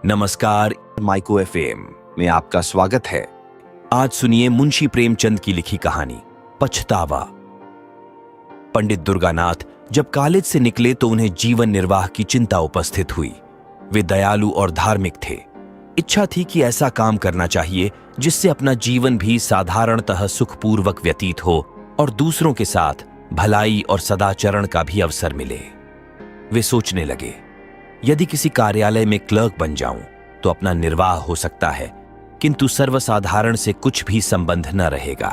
नमस्कार, micro FM में आपका स्वागत है। आज सुनिए मुंशी प्रेमचंद की लिखी कहानी पछतावा। पंडित दुर्गानाथ जब कॉलेज से निकले तो उन्हें जीवन निर्वाह की चिंता उपस्थित हुई। वे दयालु और धार्मिक थे। इच्छा थी कि ऐसा काम करना चाहिए जिससे अपना जीवन भी साधारणतः सुखपूर्वक व्यतीत हो और दूसरों के साथ भलाई और सदाचरण का भी अवसर मिले। वे सोचने लगे, यदि किसी कार्यालय में क्लर्क बन जाऊं तो अपना निर्वाह हो सकता है, किंतु सर्वसाधारण से कुछ भी संबंध न रहेगा।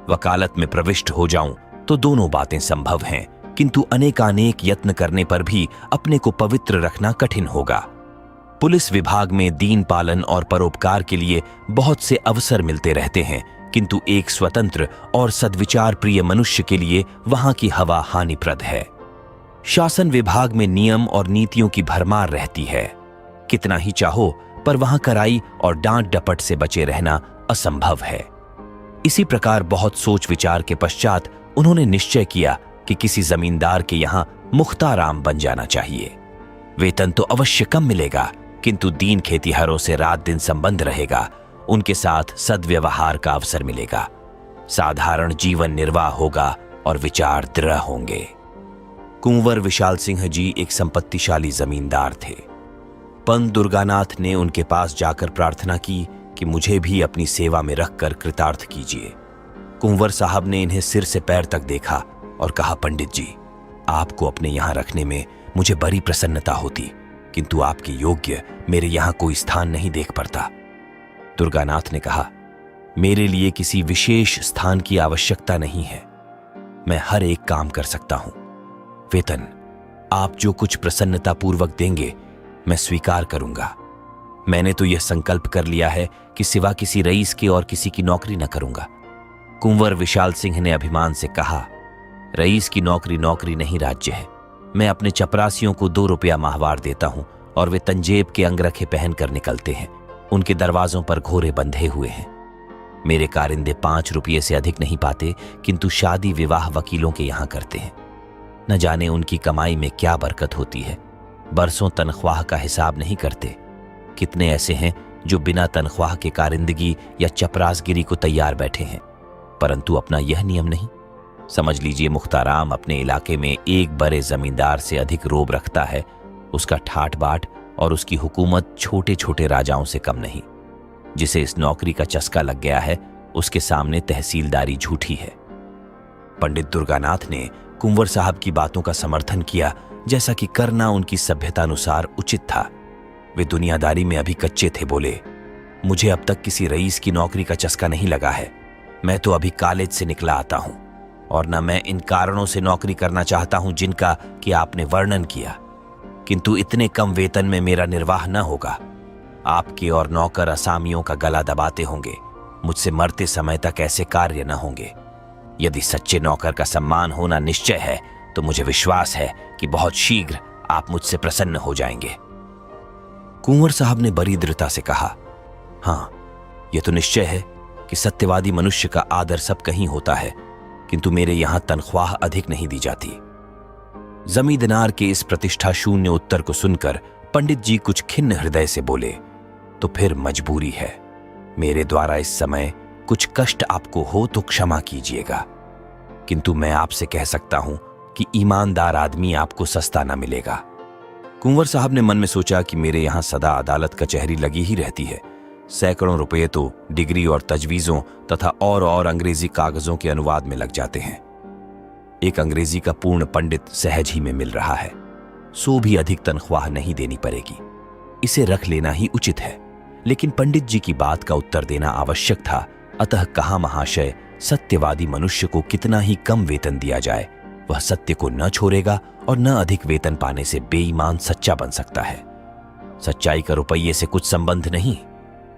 वकालत में प्रविष्ट हो जाऊं तो दोनों बातें संभव हैं, किंतु अनेकानेक यत्न करने पर भी अपने को पवित्र रखना कठिन होगा। पुलिस विभाग में दीन पालन और परोपकार के लिए बहुत से अवसर मिलते रहते हैं, किंतु एक स्वतंत्र और सद्विचार प्रिय मनुष्य के लिए वहां की हवा हानिप्रद है। शासन विभाग में नियम और नीतियों की भरमार रहती है। कितना ही चाहो पर वहां कराई और डांट डपट से बचे रहना असंभव है। इसी प्रकार बहुत सोच विचार के पश्चात उन्होंने निश्चय किया कि किसी जमींदार के यहां मुख्ताराम बन जाना चाहिए। वेतन तो अवश्य कम मिलेगा, किंतु दीन खेतीहरों से रात दिन संबंध रहेगा, उनके साथ सद्व्यवहार का अवसर मिलेगा, साधारण जीवन निर्वाह होगा और विचार दृढ़ होंगे। कुंवर विशाल सिंह जी एक संपत्तिशाली जमींदार थे। पंत दुर्गानाथ ने उनके पास जाकर प्रार्थना की कि मुझे भी अपनी सेवा में रखकर कृतार्थ कीजिए। कुंवर साहब ने इन्हें सिर से पैर तक देखा और कहा, पंडित जी, आपको अपने यहां रखने में मुझे बड़ी प्रसन्नता होती, किंतु आपके योग्य मेरे यहां कोई स्थान नहीं देख पड़ता। दुर्गानाथ ने कहा, मेरे लिए किसी विशेष स्थान की आवश्यकता नहीं है। मैं हर एक काम कर सकता हूं। वेतन आप जो कुछ प्रसन्नता पूर्वक देंगे मैं स्वीकार करूंगा। मैंने तो यह संकल्प कर लिया है कि सिवा किसी रईस के और किसी की नौकरी न करूंगा। कुंवर विशाल सिंह ने अभिमान से कहा, रईस की नौकरी नौकरी नहीं, राज्य है। मैं अपने चपरासियों को 2 रुपया माहवार देता हूं और वे तंजेब के अंगरखे पहनकर निकलते हैं। उनके दरवाजों पर घोड़े बंधे हुए हैं। मेरे कारिंदे 5 रुपये से अधिक नहीं पाते, किंतु शादी विवाह वकीलों के यहां करते हैं। न जाने उनकी कमाई में क्या बरकत होती है। बरसों तनख्वाह का हिसाब नहीं करते। कितने ऐसे हैं जो बिना तनख्वाह के कारिंदगी या चपरासगिरी को तैयार बैठे हैं, परंतु अपना यह नियम नहीं। समझ लीजिए, मुख्ताराम अपने इलाके में एक बड़े जमींदार से अधिक रोब रखता है। उसका ठाट बाट और उसकी हुकूमत छोटे छोटे राजाओं से कम नहीं। जिसे इस नौकरी का चस्का लग गया है, उसके सामने तहसीलदारी झूठी है। पंडित दुर्गानाथ ने कुंवर साहब की बातों का समर्थन किया, जैसा कि करना उनकी सभ्यतानुसार उचित था। वे दुनियादारी में अभी कच्चे थे। बोले, मुझे अब तक किसी रईस की नौकरी का चस्का नहीं लगा है। मैं तो अभी कॉलेज से निकला आता हूं और न मैं इन कारणों से नौकरी करना चाहता हूं जिनका कि आपने वर्णन किया, किंतु इतने कम वेतन में मेरा निर्वाह न होगा। आपके और नौकर असामियों का गला दबाते होंगे। मुझसे मरते समय तक ऐसे कार्य न होंगे। यदि सच्चे नौकर का सम्मान होना निश्चय है तो मुझे विश्वास है कि बहुत शीघ्र आप मुझसे प्रसन्न हो जाएंगे। कुंवर साहब ने बड़ी दृढ़ता से कहा, हां, यह तो निश्चय है कि सत्यवादी मनुष्य का आदर सब कहीं होता है, किंतु मेरे यहां तनख्वाह अधिक नहीं दी जाती। जमींदार के इस प्रतिष्ठा शून्य उत्तर को सुनकर पंडित जी कुछ खिन्न हृदय से बोले, तो फिर मजबूरी है। मेरे द्वारा इस समय कुछ कष्ट आपको हो तो क्षमा कीजिएगा, किंतु मैं आपसे कह सकता हूं कि ईमानदार आदमी आपको सस्ता न मिलेगा। कुंवर साहब ने मन में सोचा कि मेरे यहां सदा अदालत कचहरी लगी ही रहती है। सैकड़ों रुपये तो डिग्री और तजवीजों तथा और अंग्रेजी कागजों के अनुवाद में लग जाते हैं। एक अंग्रेजी का पूर्ण पंडित सहज ही में मिल रहा है। 100 भी अधिक तनख्वाह नहीं देनी पड़ेगी। इसे रख लेना ही उचित है। लेकिन पंडित जी की बात का उत्तर देना आवश्यक था। अतः कहा, महाशय, सत्यवादी मनुष्य को कितना ही कम वेतन दिया जाए, वह सत्य को न छोड़ेगा और न अधिक वेतन पाने से बेईमान सच्चा बन सकता है। सच्चाई का रुपये से कुछ संबंध नहीं।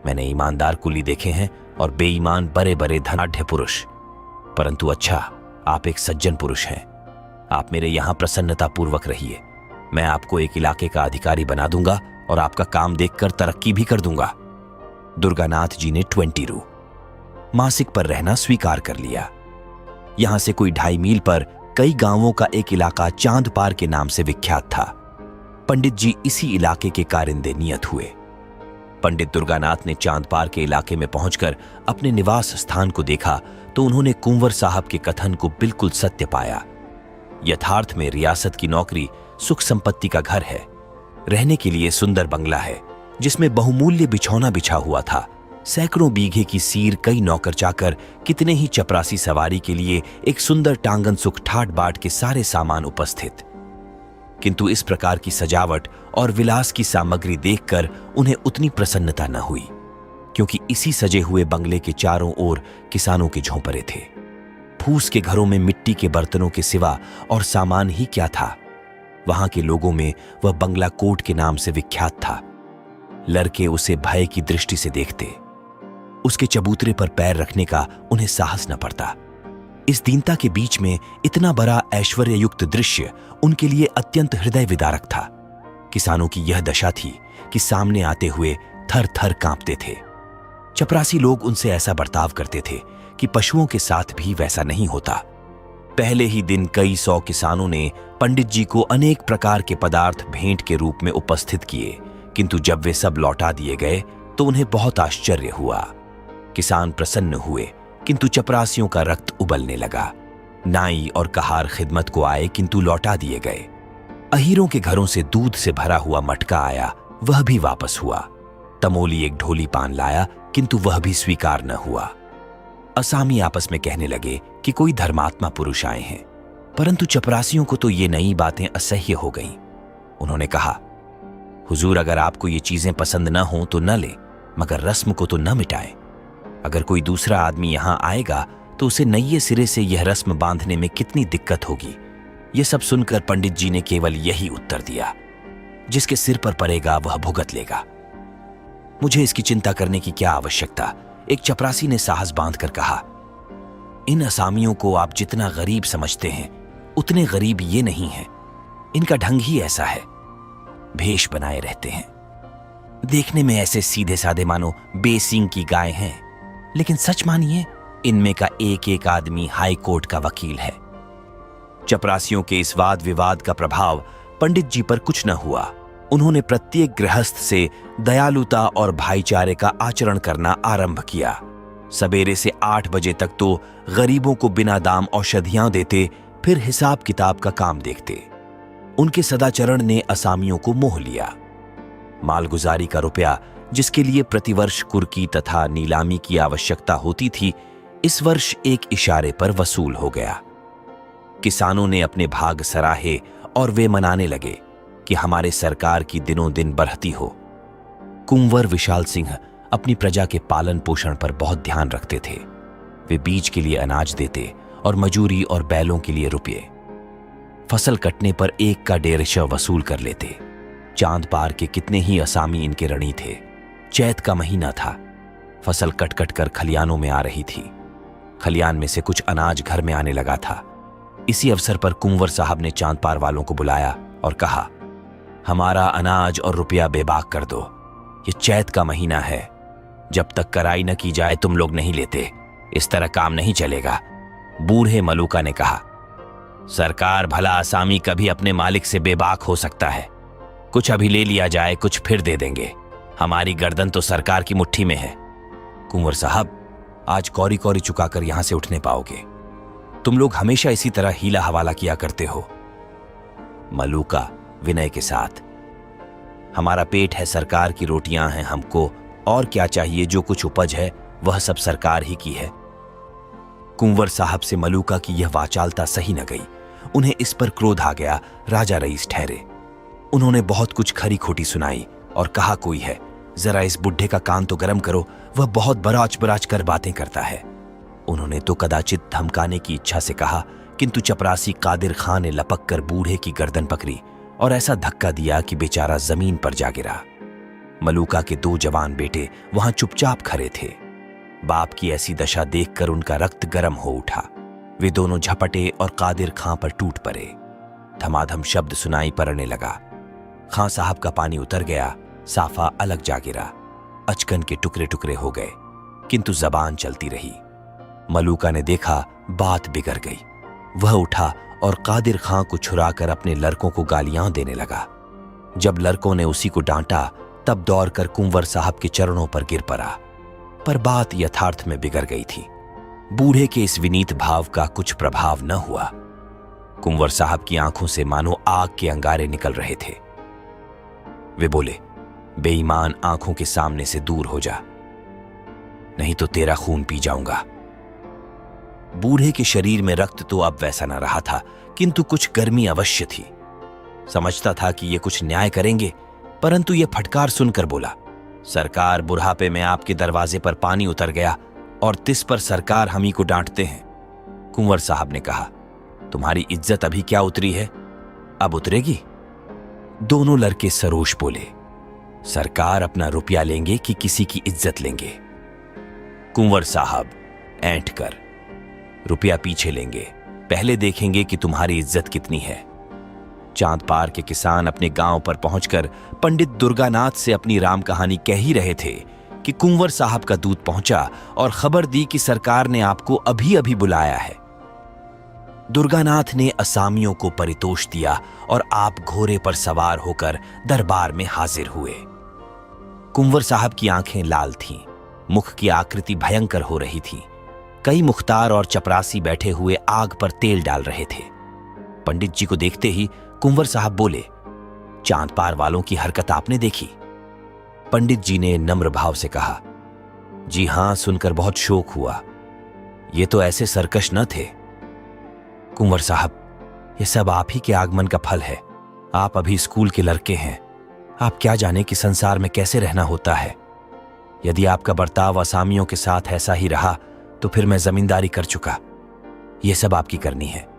मैंने ईमानदार कुली देखे हैं और बेईमान बड़े बड़े धनाढ्य पुरुष, परंतु अच्छा, आप एक सज्जन पुरुष हैं। आप मेरे यहां प्रसन्नता पूर्वक रहिए। मैं आपको एक इलाके का अधिकारी बना दूंगा और आपका काम देखकर तरक्की भी कर दूंगा। दुर्गानाथ जी ने 20 रू मासिक पर रहना स्वीकार कर लिया। यहां से कोई 2.5 मील पर कई गांवों का एक इलाका चांद पार के नाम से विख्यात था। पंडित जी इसी इलाके के कारिंदे नियत हुए। पंडित दुर्गानाथ ने चांदपार के इलाके में पहुंचकर अपने निवास स्थान को देखा तो उन्होंने कुंवर साहब के कथन को बिल्कुल सत्य पाया। यथार्थ में रियासत की नौकरी सुख संपत्ति का घर है, रहने के लिए सुंदर बंगला है जिसमें बहुमूल्य बिछौना बिछा हुआ था, सैकड़ों बीघे की सीर, कई नौकर चाकर, कितने ही चपरासी सवारी के लिए एक सुंदर टांगन सुख ठाट बाट के सारे सामान उपस्थित। किंतु इस प्रकार की सजावट और विलास की सामग्री देखकर उन्हें उतनी प्रसन्नता न हुई, क्योंकि इसी सजे हुए बंगले के चारों ओर किसानों के झोंपड़े थे। फूस के घरों में मिट्टी के बर्तनों के सिवा और सामान ही क्या था। वहां के लोगों में वह बंगला कोट के नाम से विख्यात था। लड़के उसे भय की दृष्टि से देखते, उसके चबूतरे पर पैर रखने का उन्हें साहस न पड़ता। इस दीनता के बीच में इतना बड़ा ऐश्वर्ययुक्त दृश्य उनके लिए अत्यंत हृदय विदारक था। किसानों की यह दशा थी कि सामने आते हुए थर थर कांपते थे। चपरासी लोग उनसे ऐसा बर्ताव करते थे कि पशुओं के साथ भी वैसा नहीं होता। पहले ही दिन कई 100 किसानों ने पंडित जी को अनेक प्रकार के पदार्थ भेंट के रूप में उपस्थित किए, किंतु जब वे सब लौटा दिए गए तो उन्हें बहुत आश्चर्य हुआ। किसान प्रसन्न हुए, किंतु चपरासियों का रक्त उबलने लगा। नाई और कहार खिदमत को आए, किंतु लौटा दिए गए। अहीरों के घरों से दूध से भरा हुआ मटका आया, वह भी वापस हुआ। तमोली एक ढोली पान लाया, किंतु वह भी स्वीकार न हुआ। असामी आपस में कहने लगे कि कोई धर्मात्मा पुरुष आए हैं, परंतु चपरासियों को तो ये नई बातें असह्य हो गईं। उन्होंने कहा, हुजूर, अगर आपको ये चीजें पसंद न हो तो न ले, मगर रस्म को तो न मिटाएं। अगर कोई दूसरा आदमी यहां आएगा तो उसे नये सिरे से यह रस्म बांधने में कितनी दिक्कत होगी। यह सब सुनकर पंडित जी ने केवल यही उत्तर दिया, जिसके सिर पर पड़ेगा वह भुगत लेगा। मुझे इसकी चिंता करने की क्या आवश्यकता, एक चपरासी ने साहस बांधकर कहा। इन असामियों को आप जितना गरीब समझते हैं उतने गरीब ये नहीं हैं। इनका ढंग ही ऐसा है, भेष बनाए रहते हैं। देखने में ऐसे सीधे साधे मानो बेसींग की गाय हैं, लेकिन सच मानिए इनमें का एक एक आदमी हाई कोर्ट का वकील है। चपरासियों के इस वाद विवाद का प्रभाव पंडित जी पर कुछ न हुआ। उन्होंने प्रत्येक गृहस्थ से दयालुता और भाईचारे का आचरण करना आरंभ किया। सवेरे से 8 बजे तक तो गरीबों को बिना दाम औषधियां देते, फिर हिसाब किताब का काम देखते। उनके सदाचरण ने असामियों को मोह लिया। मालगुजारी का रुपया, जिसके लिए प्रतिवर्ष कुर्की तथा नीलामी की आवश्यकता होती थी, इस वर्ष एक इशारे पर वसूल हो गया। किसानों ने अपने भाग सराहे और वे मनाने लगे कि हमारे सरकार की दिनों दिन बढ़ती हो। कुंवर विशाल सिंह अपनी प्रजा के पालन पोषण पर बहुत ध्यान रखते थे। वे बीज के लिए अनाज देते और मजूरी और बैलों के लिए रुपये। फसल कटने पर 1 का 1.5 वसूल कर लेते। चांद पार के कितने ही असामी इनके ऋणी थे। चैत का महीना था। फसल कट कट कर खलियानों में आ रही थी। खलियान में से कुछ अनाज घर में आने लगा था। इसी अवसर पर कुंवर साहब ने चांद पार वालों को बुलाया और कहा, हमारा अनाज और रुपया बेबाक कर दो। ये चैत का महीना है, जब तक कराई न की जाए तुम लोग नहीं लेते। इस तरह काम नहीं चलेगा। बूढ़े मलूका ने कहा, सरकार भला असामी कभी अपने मालिक से बेबाक हो सकता है। कुछ अभी ले लिया जाए, कुछ फिर दे देंगे। हमारी गर्दन तो सरकार की मुट्ठी में है। कुंवर साहब, आज कौरी कौरी चुकाकर यहां से उठने पाओगे। तुम लोग हमेशा इसी तरह हीला हवाला किया करते हो। मलूका विनय के साथ, हमारा पेट है, सरकार की रोटियां हैं हमको, और क्या चाहिए। जो कुछ उपज है वह सब सरकार ही की है। कुंवर साहब से मलूका की यह वाचालता सही न गई। उन्हें इस पर क्रोध आ गया। राजा रईस ठहरे। उन्होंने बहुत कुछ खरी खोटी सुनाई और कहा, कोई है, जरा इस बुढ़े का कान तो गर्म करो, वह बहुत बराच बराच कर बातें करता है। उन्होंने तो कदाचित धमकाने की इच्छा से कहा, किंतु चपरासी कादिर खां ने लपक कर बूढ़े की गर्दन पकड़ी और ऐसा धक्का दिया कि बेचारा जमीन पर जा गिरा। मलूका के 2 जवान बेटे वहां चुपचाप खड़े थे। बाप की ऐसी दशा देखकर उनका रक्त गर्म हो उठा। वे दोनों झपटे और कादिर खां पर टूट पड़े। धमाधम शब्द सुनाई पड़ने लगा। खां साहब का पानी उतर गया, साफा अलग जा गिरा। अचकन के टुकड़े टुकड़े हो गए, किंतु जबान चलती रही। मलूका ने देखा बात बिगड़ गई। वह उठा और कादिर खां को छुराकर अपने लड़कों को गालियां देने लगा। जब लड़कों ने उसी को डांटा तब दौड़कर कुंवर साहब के चरणों पर गिर पड़ा, पर बात यथार्थ में बिगड़ गई थी। बूढ़े के इस विनीत भाव का कुछ प्रभाव न हुआ। कुंवर साहब की आंखों से मानो आग के अंगारे निकल रहे थे। वे बोले, बेईमान, आंखों के सामने से दूर हो जा, नहीं तो तेरा खून पी जाऊंगा। बूढ़े के शरीर में रक्त तो अब वैसा न रहा था, किंतु कुछ गर्मी अवश्य थी। समझता था कि ये कुछ न्याय करेंगे, परंतु ये फटकार सुनकर बोला, सरकार, बुढ़ापे में आपके दरवाजे पर पानी उतर गया और तिस पर सरकार हम ही को डांटते हैं। कुंवर साहब ने कहा, तुम्हारी इज्जत अभी क्या उतरी है, अब उतरेगी। दोनों लड़के सरोष बोले, सरकार अपना रुपया लेंगे कि किसी की इज्जत लेंगे। कुंवर साहब ऐंठ कर, रुपया पीछे लेंगे, पहले देखेंगे कि तुम्हारी इज्जत कितनी है। चांद पार के किसान अपने गांव पर पहुंचकर पंडित दुर्गानाथ से अपनी राम कहानी कह ही रहे थे कि कुंवर साहब का दूत पहुंचा और खबर दी कि सरकार ने आपको अभी अभी बुलाया है। दुर्गानाथ ने असामियों को परितोष दिया और आप घोड़े पर सवार होकर दरबार में हाजिर हुए। कुंवर साहब की आंखें लाल थीं, मुख की आकृति भयंकर हो रही थी। कई मुख्तार और चपरासी बैठे हुए आग पर तेल डाल रहे थे। पंडित जी को देखते ही कुंवर साहब बोले, चांद पार वालों की हरकत आपने देखी? पंडित जी ने नम्र भाव से कहा, जी हां, सुनकर बहुत शोक हुआ। ये तो ऐसे सरकश न थे। कुंवर साहब, ये सब आप ही के आगमन का फल है। आप अभी स्कूल के लड़के हैं, आप क्या जाने कि संसार में कैसे रहना होता है। यदि आपका बर्ताव असामियों के साथ ऐसा ही रहा तो फिर मैं जमींदारी कर चुका। ये सब आपकी करनी है।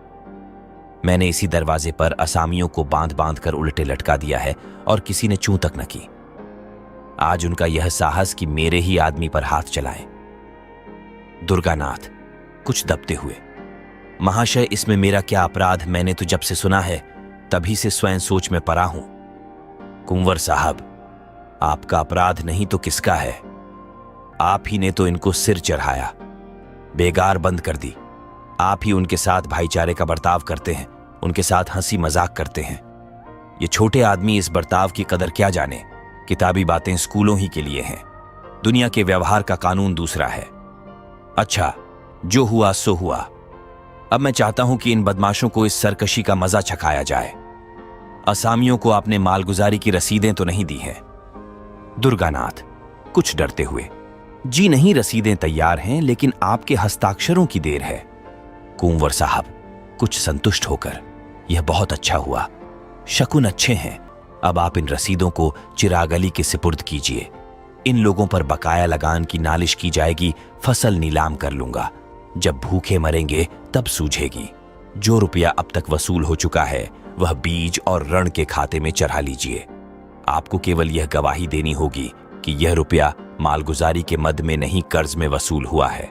मैंने इसी दरवाजे पर असामियों को बांध बांध कर उल्टे लटका दिया है और किसी ने चूं तक न की। आज उनका यह साहस कि मेरे ही आदमी पर हाथ चलाएं। दुर्गानाथ कुछ दबते हुए, महाशय, इसमें मेरा क्या अपराध? मैंने तो जब से सुना है तभी से स्वयं सोच में पड़ा हूं। कुंवर साहब, आपका अपराध नहीं तो किसका है? आप ही ने तो इनको सिर चढ़ाया, बेगार बंद कर दी। आप ही उनके साथ भाईचारे का बर्ताव करते हैं, उनके साथ हंसी मजाक करते हैं। ये छोटे आदमी इस बर्ताव की कदर क्या जाने? किताबी बातें स्कूलों ही के लिए हैं, दुनिया के व्यवहार का कानून दूसरा है। अच्छा, जो हुआ सो हुआ। अब मैं चाहता हूं कि इन बदमाशों को इस सरकशी का मजा चखाया जाए। असामियों को आपने मालगुजारी की रसीदें तो नहीं दी हैं? दुर्गानाथ कुछ डरते हुए, जी नहीं, रसीदें तैयार हैं, लेकिन आपके हस्ताक्षरों की देर है। कुंवर साहब कुछ संतुष्ट होकर, यह बहुत अच्छा हुआ, शकुन अच्छे हैं। अब आप इन रसीदों को चिराग अली के सिपुर्द कीजिए। इन लोगों पर बकाया लगान की नालिश की जाएगी, फसल नीलाम कर लूंगा। जब भूखे मरेंगे तब सूझेगी। जो रुपया अब तक वसूल हो चुका है वह बीज और रण के खाते में चढ़ा लीजिए। आपको केवल यह गवाही देनी होगी कि यह रुपया मालगुजारी के मद में नहीं, कर्ज में वसूल हुआ है,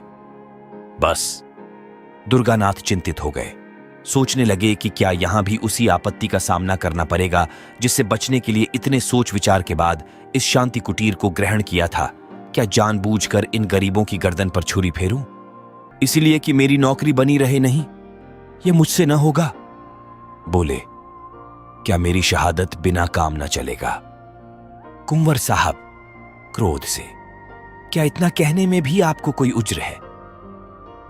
बस। दुर्गानाथ चिंतित हो गए। सोचने लगे कि क्या यहां भी उसी आपत्ति का सामना करना पड़ेगा जिससे बचने के लिए इतने सोच विचार के बाद इस शांति कुटीर को ग्रहण किया था। क्या जानबूझकर इन गरीबों की गर्दन पर छुरी फेरूं, इसलिए कि मेरी नौकरी बनी रहे? नहीं, यह मुझसे न होगा। बोले, क्या मेरी शहादत बिना काम न चलेगा? कुंवर साहब क्रोध से, क्या इतना कहने में भी आपको कोई उज्र है?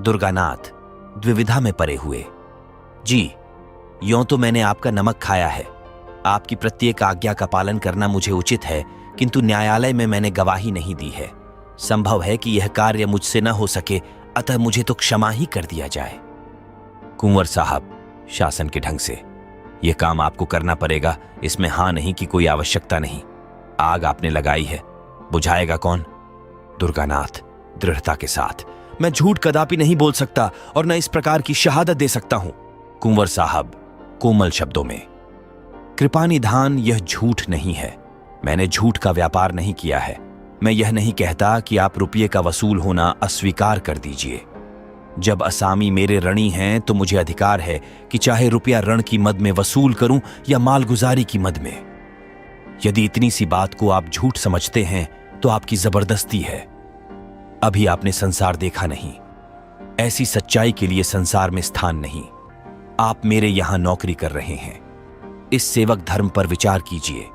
दुर्गानाथ द्विविधा में पड़े हुए, जी, यों तो मैंने आपका नमक खाया है। आपकी प्रत्येक आज्ञा का पालन करना मुझे उचित है, किंतु न्यायालय में मैंने गवाही नहीं दी है। संभव है कि यह कार्य मुझसे न हो सके, अतः मुझे तो क्षमा ही कर दिया जाए। कुंवर साहब शासन के ढंग से, यह काम आपको करना पड़ेगा, इसमें हां नहीं की कोई आवश्यकता नहीं। आग आपने लगाई है, बुझाएगा कौन? दुर्गानाथ दृढ़ता के साथ, मैं झूठ कदापि नहीं बोल सकता और न इस प्रकार की शहादत दे सकता हूं। कुंवर साहब कोमल शब्दों में, कृपा निधान, यह झूठ नहीं है। मैंने झूठ का व्यापार नहीं किया है। मैं यह नहीं कहता कि आप रुपये का वसूल होना अस्वीकार कर दीजिए। जब असामी मेरे ऋणी हैं तो मुझे अधिकार है कि चाहे रुपया ऋण की मद में वसूल करूं या मालगुजारी की मद में। यदि इतनी सी बात को आप झूठ समझते हैं तो आपकी जबरदस्ती है। अभी आपने संसार देखा नहीं, ऐसी सच्चाई के लिए संसार में स्थान नहीं। आप मेरे यहां नौकरी कर रहे हैं, इस सेवक धर्म पर विचार कीजिए।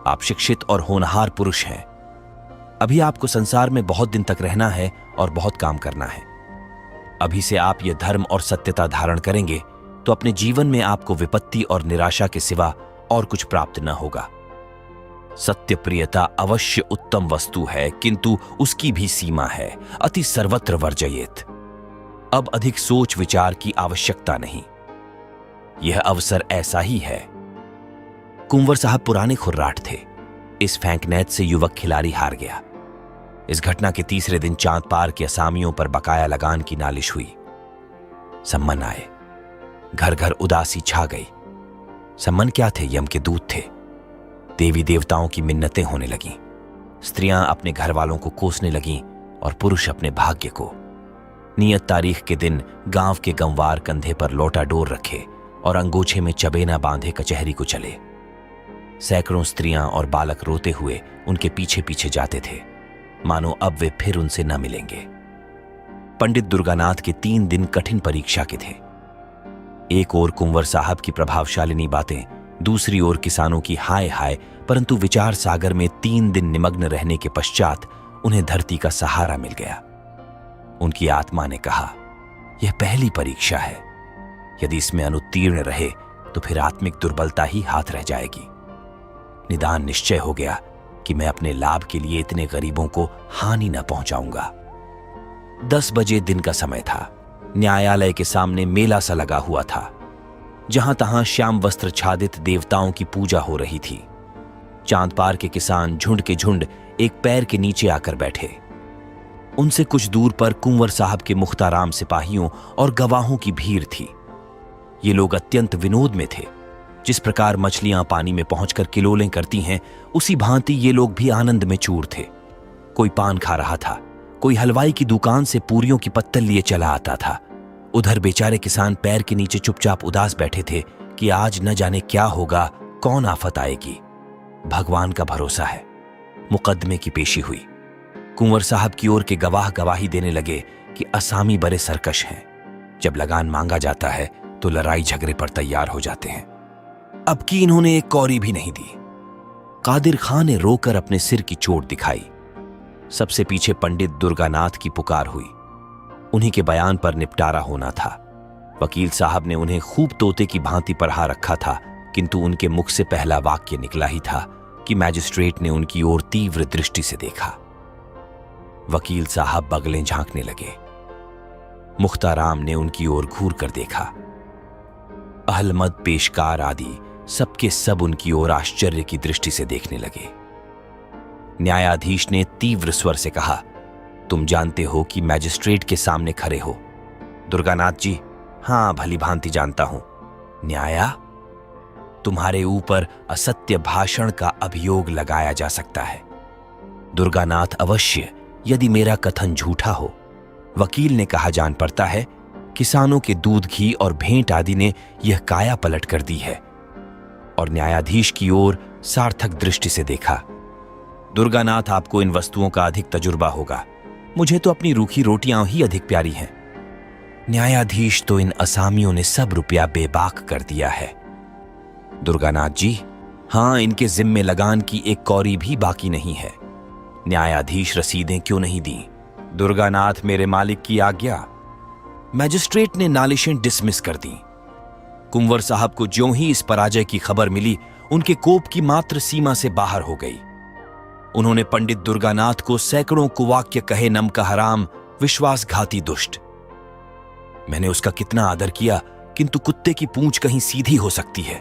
आप शिक्षित और होनहार पुरुष हैं। अभी आपको संसार में बहुत दिन तक रहना है और बहुत काम करना है। अभी से आप ये धर्म और सत्यता धारण करेंगे तो अपने जीवन में आपको विपत्ति और निराशा के सिवा और कुछ प्राप्त न होगा। सत्य प्रियता अवश्य उत्तम वस्तु है, किंतु उसकी भी सीमा है। अति सर्वत्र वर्जयेत। अब अधिक सोच विचार की आवश्यकता नहीं। यह अवसर ऐसा ही है। कुंवर साहब पुराने खुर्राट थे। इस फेंकनैत से युवक खिलाड़ी हार गया। इस घटना के तीसरे दिन चांद पार के असामियों पर बकाया लगान की नालिश हुई। सम्मन आए। घर घर उदासी छा गई। सम्मन क्या थे? यम के दूत थे। देवी देवताओं की मिन्नतें होने लगीं। स्त्रियां अपने घर वालों को कोसने लगीं और पुरुष अपने भाग्य को। नियत तारीख के दिन गांव के गंवार कंधे पर लोटा डोर रखे और अंगोछे में चबेना बांधे कचहरी को चले। सैकड़ों स्त्रियां और बालक रोते हुए उनके पीछे पीछे जाते थे, मानो अब वे फिर उनसे न मिलेंगे। पंडित दुर्गानाथ के 3 दिन कठिन परीक्षा के थे। एक ओर कुंवर साहब की प्रभावशालिनी बातें, दूसरी ओर किसानों की हाय हाय, परंतु विचार सागर में 3 दिन निमग्न रहने के पश्चात उन्हें धरती का सहारा मिल गया। उनकी आत्मा ने कहा, यह पहली परीक्षा है। यदि इसमें अनुत्तीर्ण रहे तो फिर आत्मिक दुर्बलता ही हाथ रह जाएगी। निदान निश्चय हो गया कि मैं अपने लाभ के लिए इतने गरीबों को हानि न पहुंचाऊंगा। 10 बजे दिन का समय था। न्यायालय के सामने मेला सा लगा हुआ था। जहां तहां श्याम वस्त्र छादित देवताओं की पूजा हो रही थी। चांद पार के किसान झुंड के झुंड एक पैर के नीचे आकर बैठे। उनसे कुछ दूर पर कुंवर साहब के मुख्ताराम सिपाहियों और गवाहों की भीड़ थी। ये लोग अत्यंत विनोद में थे। जिस प्रकार मछलियां पानी में पहुंचकर किलोलें करती हैं, उसी भांति ये लोग भी आनंद में चूर थे। कोई पान खा रहा था, कोई हलवाई की दुकान से पूरियों की पत्तल लिए चला आता था। उधर बेचारे किसान पैर के नीचे चुपचाप उदास बैठे थे कि आज न जाने क्या होगा, कौन आफत आएगी। भगवान का भरोसा है। मुकदमे की पेशी हुई। कुंवर साहब की ओर के गवाह गवाही देने लगे कि असामी बड़े सरकश हैं। जब लगान मांगा जाता है तो लड़ाई झगड़े पर तैयार हो जाते हैं। अब की इन्होंने एक कौरी भी नहीं दी। कादिर खां ने रोकर अपने सिर की चोट दिखाई। सबसे पीछे पंडित दुर्गानाथ की पुकार हुई। उन्हीं के बयान पर निपटारा होना था। वकील साहब ने उन्हें खूब तोते की भांति पढ़ा रखा था, किंतु उनके मुख से पहला वाक्य निकला ही था कि मैजिस्ट्रेट ने उनकी ओर तीव्र दृष्टि से देखा। वकील साहब बगलें झांकने लगे। मुख्ताराम ने उनकी ओर घूर कर देखा। अहलमद, पेशकार आदि सबके सब उनकी ओर आश्चर्य की दृष्टि से देखने लगे। न्यायाधीश ने तीव्र स्वर से कहा, तुम जानते हो कि मैजिस्ट्रेट के सामने खड़े हो। दुर्गानाथ जी, हां, भली भांति जानता हूं। न्याया, तुम्हारे ऊपर असत्य भाषण का अभियोग लगाया जा सकता है। दुर्गानाथ, अवश्य, यदि मेरा कथन झूठा हो। वकील ने कहा, जान पड़ता है किसानों के दूध, घी और भेंट आदि ने यह काया पलट कर दी है। और न्यायाधीश की ओर सार्थक दृष्टि से देखा। दुर्गानाथ, आपको इन वस्तुओं का अधिक तजुर्बा होगा। मुझे तो अपनी रूखी रोटियां ही अधिक प्यारी हैं। न्यायाधीश, तो इन असामियों ने सब रुपया बेबाक कर दिया है। दुर्गानाथ जी, हां, इनके जिम्मे लगान की एक कौरी भी बाकी नहीं है। न्यायाधीश, रसीदें क्यों नहीं दी? दुर्गानाथ, मेरे मालिक की आज्ञा। मैजिस्ट्रेट ने नालिशें डिसमिस कर दी। कुंवर साहब को ज्यों ही इस पराजय की खबर मिली, उनके कोप की मात्र सीमा से बाहर हो गई। उन्होंने पंडित दुर्गानाथ को सैकड़ों कुवाक्य कहे, नम का हराम, विश्वासघाती दुष्ट। मैंने उसका कितना आदर किया, किंतु कुत्ते की पूंछ कहीं सीधी हो सकती है।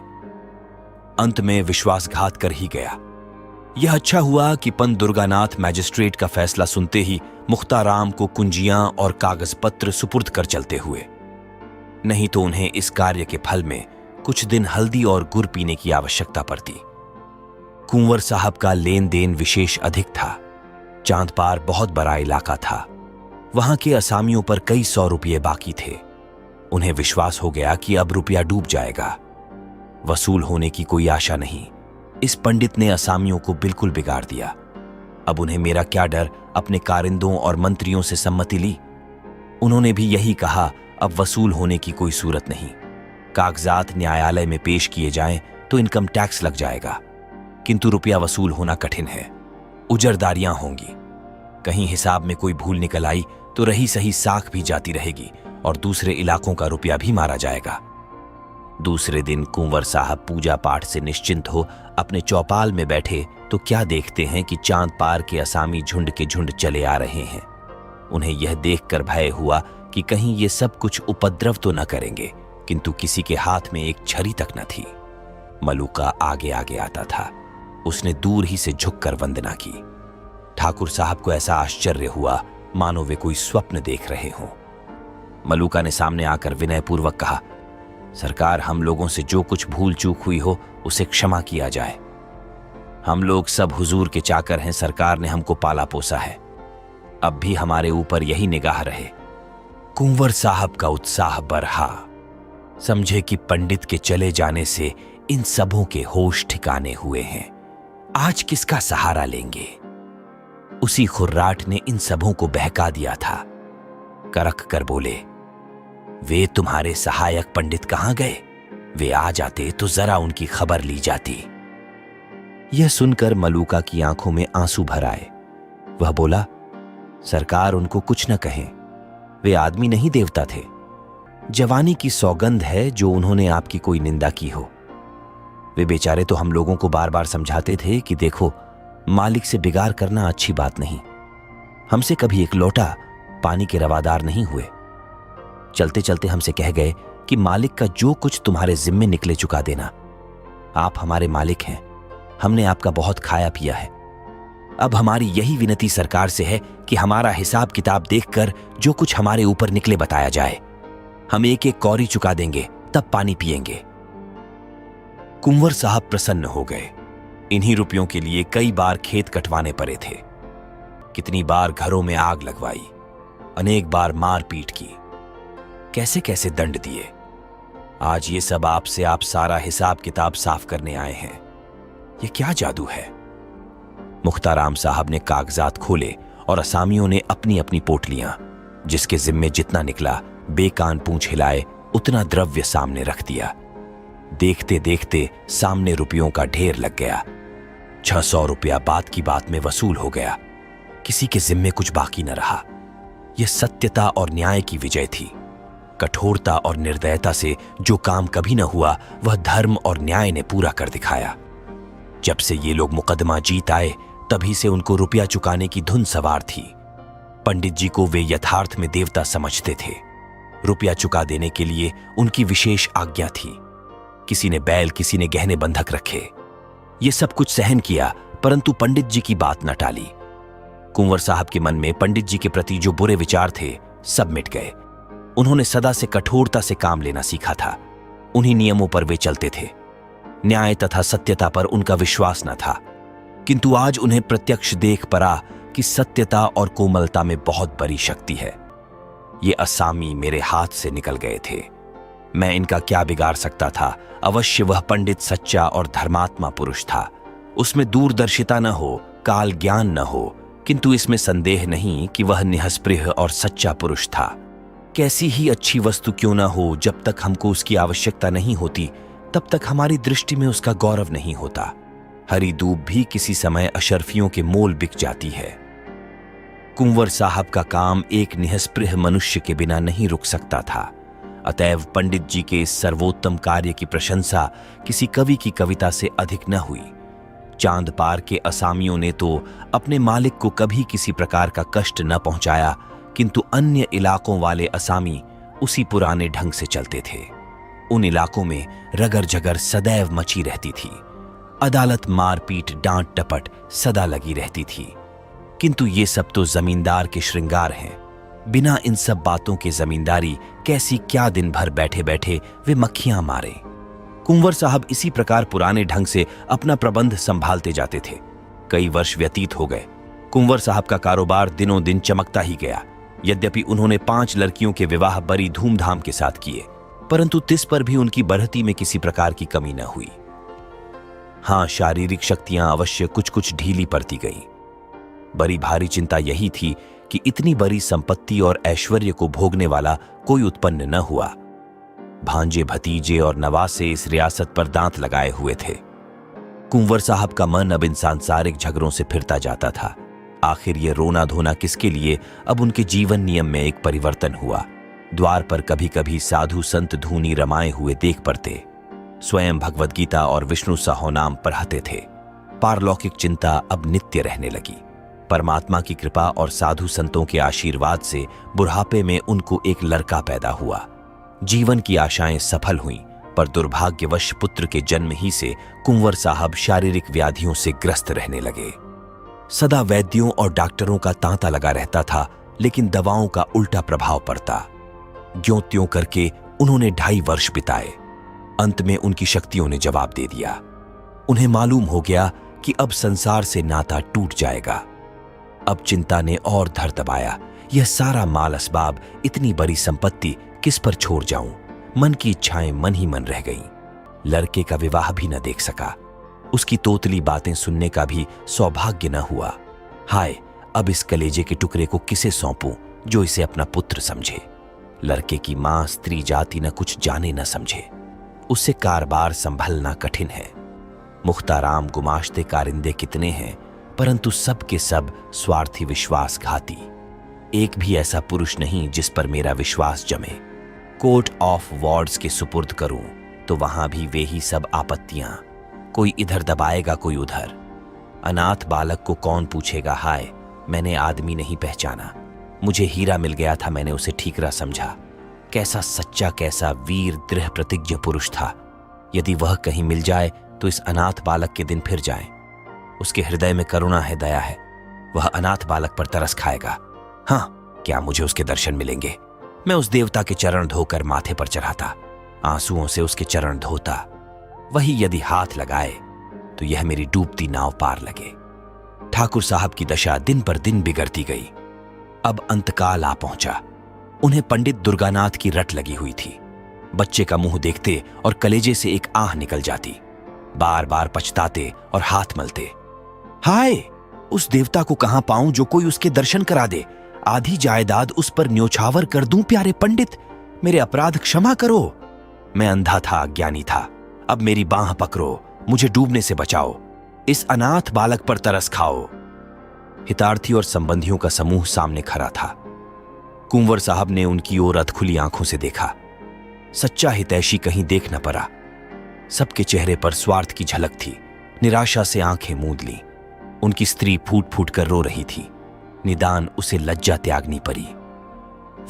अंत में विश्वासघात कर ही गया। यह अच्छा हुआ कि पंत दुर्गानाथ मैजिस्ट्रेट का फैसला सुनते ही मुख्ताराम को कुंजियां और कागज पत्र सुपुर्द कर चलते हुए। नहीं तो उन्हें इस कार्य के फल में कुछ दिन हल्दी और गुड़ पीने की आवश्यकता पड़ती। कुंवर साहब का लेन देन विशेष अधिक था। चांद पार बहुत बड़ा इलाका था। वहां के असामियों पर कई 100 रुपये बाकी थे। उन्हें विश्वास हो गया कि अब रुपया डूब जाएगा। वसूल होने की कोई आशा नहीं। इस पंडित ने असामियों को बिल्कुल बिगाड़ दिया। अब उन्हें मेरा क्या डर, अपने कारिंदों और मंत्रियों से सम्मति ली। उन्होंने भी यही कहा, अब वसूल होने की कोई सूरत नहीं। कागजात न्यायालय में पेश किए जाएं तो इनकम टैक्स लग जाएगा। किंतु रुपया वसूल होना कठिन है। उजरदारियां होंगी, कहीं हिसाब में कोई भूल निकल आई तो रही सही साख भी जाती रहेगी और दूसरे इलाकों का रुपया भी मारा जाएगा। दूसरे दिन कुंवर साहब पूजा पाठ से निश्चिंत हो अपने चौपाल में बैठे तो क्या देखते हैं कि चांद पार के असामी झुंड के झुंड चले आ रहे हैं। उन्हें यह देखकर भय हुआ कि कहीं ये सब कुछ उपद्रव तो न करेंगे, किंतु किसी के हाथ में एक छरी तक न थी। मलूका आगे आगे आता था। उसने दूर ही से झुककर वंदना की। ठाकुर साहब को ऐसा आश्चर्य हुआ मानो वे कोई स्वप्न देख रहे हों। मलूका ने सामने आकर विनयपूर्वक कहा, सरकार, हम लोगों से जो कुछ भूल चूक हुई हो उसे क्षमा किया जाए। हम लोग सब हुजूर के चाकर हैं, सरकार ने हमको पाला पोसा है, अब भी हमारे ऊपर यही निगाह रहे। कुंवर साहब का उत्साह बढ़ा। समझे कि पंडित के चले जाने से इन सबों के होश ठिकाने हुए हैं। आज किसका सहारा लेंगे? उसी खुर्राट ने इन सबों को बहका दिया था। करक कर बोले, वे तुम्हारे सहायक पंडित कहां गए? वे आ जाते तो जरा उनकी खबर ली जाती। यह सुनकर मलूका की आंखों में आंसू भर आए। वह बोला, सरकार, उनको कुछ न कहें, वे आदमी नहीं देवता थे। जवानी की सौगंध है जो उन्होंने आपकी कोई निंदा की हो। वे बेचारे तो हम लोगों को बार बार समझाते थे कि देखो, मालिक से बिगाड़ करना अच्छी बात नहीं। हमसे कभी एक लोटा पानी के रवादार नहीं हुए। चलते चलते हमसे कह गए कि मालिक का जो कुछ तुम्हारे जिम्मे निकले चुका देना। आप हमारे मालिक हैं, हमने आपका बहुत खाया पिया है। अब हमारी यही विनती सरकार से है कि हमारा हिसाब किताब देखकर जो कुछ हमारे ऊपर निकले बताया जाए। हम एक एक कौड़ी चुका देंगे, तब पानी पिएंगे। कुंवर साहब प्रसन्न हो गए। इन्हीं रुपयों के लिए कई बार खेत कटवाने पड़े थे, कितनी बार घरों में आग लगवाई, अनेक बार मारपीट की, कैसे कैसे दंड दिए। आज ये सब आपसे आप सारा हिसाब किताब साफ करने आए हैं। ये क्या जादू है? मुख्ताराम साहब ने कागजात खोले और असामियों ने अपनी अपनी पोटलियां, जिसके जिम्मे जितना निकला, बेकान पूंछ हिलाए उतना द्रव्य सामने रख दिया। देखते देखते सामने रुपयों का ढेर लग गया। 600 रुपया बात की बात में वसूल हो गया। किसी के जिम्मे कुछ बाकी न रहा। यह सत्यता और न्याय की विजय थी। कठोरता और निर्दयता से जो काम कभी न हुआ, वह धर्म और न्याय ने पूरा कर दिखाया। जब से ये लोग मुकदमा जीत आए, तभी से उनको रुपया चुकाने की धुन सवार थी। पंडित जी को वे यथार्थ में देवता समझते थे। रुपया चुका देने के लिए उनकी विशेष आज्ञा थी। किसी ने बैल, किसी ने गहने बंधक रखे। ये सब कुछ सहन किया, परंतु पंडित जी की बात न टाली। कुंवर साहब के मन में पंडित जी के प्रति जो बुरे विचार थे, सब मिट गए। उन्होंने सदा से कठोरता से काम लेना सीखा था। उन्हीं नियमों पर वे चलते थे। न्याय तथा सत्यता पर उनका विश्वास न था, किंतु आज उन्हें प्रत्यक्ष देख पड़ा कि सत्यता और कोमलता में बहुत बड़ी शक्ति है। ये असामी मेरे हाथ से निकल गए थे। मैं इनका क्या बिगाड़ सकता था? अवश्य वह पंडित सच्चा और धर्मात्मा पुरुष था। उसमें दूरदर्शिता न हो, काल ज्ञान न हो, किंतु इसमें संदेह नहीं कि वह निःस्पृह और सच्चा पुरुष था। कैसी ही अच्छी वस्तु क्यों न हो, जब तक हमको उसकी आवश्यकता नहीं होती, तब तक हमारी दृष्टि में उसका गौरव नहीं होता। हरी दूब भी किसी समय अशर्फियों के मोल बिक जाती है। कुंवर साहब का काम एक निःस्पृह मनुष्य के बिना नहीं रुक सकता था। अतएव पंडित जी के इस सर्वोत्तम कार्य की प्रशंसा किसी कवि की कविता से अधिक न हुई। चांद पार के असामियों ने तो अपने मालिक को कभी किसी प्रकार का कष्ट न पहुंचाया, किंतु अन्य इलाकों वाले असामी उसी पुराने ढंग से चलते थे। उन इलाकों में रगर जगर सदैव मची रहती थी। अदालत, मारपीट, डांट टपट सदा लगी रहती थी। किंतु ये सब तो जमींदार के श्रृंगार हैं। बिना इन सब बातों के जमींदारी कैसी, क्या दिन भर बैठे बैठे वे मक्खियां मारे। कुंवर साहब इसी प्रकार पुराने ढंग से अपना प्रबंध संभालते जाते थे। कई वर्ष व्यतीत हो गए। कुंवर साहब का कारोबार दिनों दिन चमकता ही गया। यद्यपि उन्होंने 5 लड़कियों के विवाह बड़ी धूमधाम के साथ किए, परंतु तिस पर भी उनकी बढ़ती में किसी प्रकार की कमी न हुई। हां, शारीरिक शक्तियां अवश्य कुछ कुछ ढीली पड़ती गईं। बड़ी भारी चिंता यही थी कि इतनी बड़ी संपत्ति और ऐश्वर्य को भोगने वाला कोई उत्पन्न न हुआ। भांजे, भतीजे और नवासे इस रियासत पर दांत लगाए हुए थे। कुंवर साहब का मन अब इन सांसारिक झगड़ों से फिरता जाता था। आखिर ये रोना धोना किसके लिए, अब उनके जीवन नियम में एक परिवर्तन हुआ। द्वार पर कभी कभी साधु संत धूनी रमाए हुए देख पड़ते। स्वयं भगवद गीता और विष्णु सहस्रनाम पढ़ते थे। पारलौकिक चिंता अब नित्य रहने लगी। परमात्मा की कृपा और साधु संतों के आशीर्वाद से बुढ़ापे में उनको एक लड़का पैदा हुआ। जीवन की आशाएं सफल हुईं, पर दुर्भाग्यवश पुत्र के जन्म ही से कुंवर साहब शारीरिक व्याधियों से ग्रस्त रहने लगे। सदा वैद्यों और डॉक्टरों का तांता लगा रहता था, लेकिन दवाओं का उल्टा प्रभाव पड़ता। ज्यों त्यों करके उन्होंने 2.5 वर्ष बिताए। अंत में उनकी शक्तियों ने जवाब दे दिया। उन्हें मालूम हो गया कि अब संसार से नाता टूट जाएगा। अब चिंता ने और धर दबाया। यह सारा माल असबाब, इतनी बड़ी संपत्ति किस पर छोड़ जाऊं? मन की इच्छाएं मन ही मन रह गईं। लड़के का विवाह भी न देख सका। उसकी तोतली बातें सुनने का भी सौभाग्य न हुआ। हाय, अब इस कलेजे के टुकड़े को किसे सौंपूं जो इसे अपना पुत्र समझे? लड़के की मां स्त्री जाति न कुछ जाने न समझे। उससे कारबार संभलना कठिन है। मुख्ताराम गुमाश्ते कारिंदे कितने हैं, परंतु सब के सब स्वार्थी विश्वासघाती। एक भी ऐसा पुरुष नहीं जिस पर मेरा विश्वास जमे। कोर्ट ऑफ वार्ड्स के सुपुर्द करूं तो वहां भी वे ही सब आपत्तियां। कोई इधर दबाएगा, कोई उधर। अनाथ बालक को कौन पूछेगा? हाय, मैंने आदमी नहीं पहचाना। मुझे हीरा मिल गया था, मैंने उसे ठीकरा समझा। कैसा सच्चा, कैसा वीर दृढ़ प्रतिज्ञ पुरुष था। यदि वह कहीं मिल जाए तो इस अनाथ बालक के दिन फिर जाएं। उसके हृदय में करुणा है, दया है। वह अनाथ बालक पर तरस खाएगा। हाँ, क्या मुझे उसके दर्शन मिलेंगे? मैं उस देवता के चरण धोकर माथे पर चढ़ाता, आंसुओं से उसके चरण धोता। वही यदि हाथ लगाए तो यह मेरी डूबती नाव पार लगे। ठाकुर साहब की दशा दिन पर दिन बिगड़ती गई। अब अंतकाल आ पहुंचा। उन्हें पंडित दुर्गानाथ की रट लगी हुई थी। बच्चे का मुंह देखते और कलेजे से एक आह निकल जाती। बार बार पछताते और हाथ मलते। हाय, उस देवता को कहां पाऊं जो कोई उसके दर्शन करा दे। आधी जायदाद उस पर न्योछावर कर दूं। प्यारे पंडित, मेरे अपराध क्षमा करो। मैं अंधा था, अज्ञानी था। अब मेरी बांह पकड़ो, मुझे डूबने से बचाओ। इस अनाथ बालक पर तरस खाओ। हितार्थी और संबंधियों का समूह सामने खड़ा था। कुंवर साहब ने उनकी ओर अधखुली आंखों से देखा। सच्चा हितैषी कहीं देख न पड़ा। सबके चेहरे पर स्वार्थ की झलक थी। निराशा से आंखें मूंद ली। उनकी स्त्री फूट फूट कर रो रही थी। निदान उसे लज्जा त्यागनी पड़ी।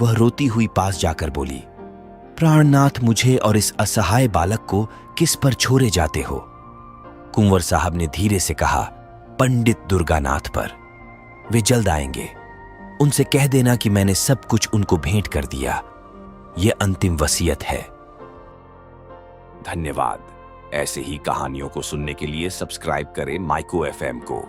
वह रोती हुई पास जाकर बोली, प्राणनाथ, मुझे और इस असहाय बालक को किस पर छोड़े जाते हो? कुंवर साहब ने धीरे से कहा, पंडित दुर्गानाथ पर। वे जल्द आएंगे। उनसे कह देना कि मैंने सब कुछ उनको भेंट कर दिया। यह अंतिम वसीयत है। धन्यवाद। ऐसे ही कहानियों को सुनने के लिए सब्सक्राइब करें माइको एफएम को।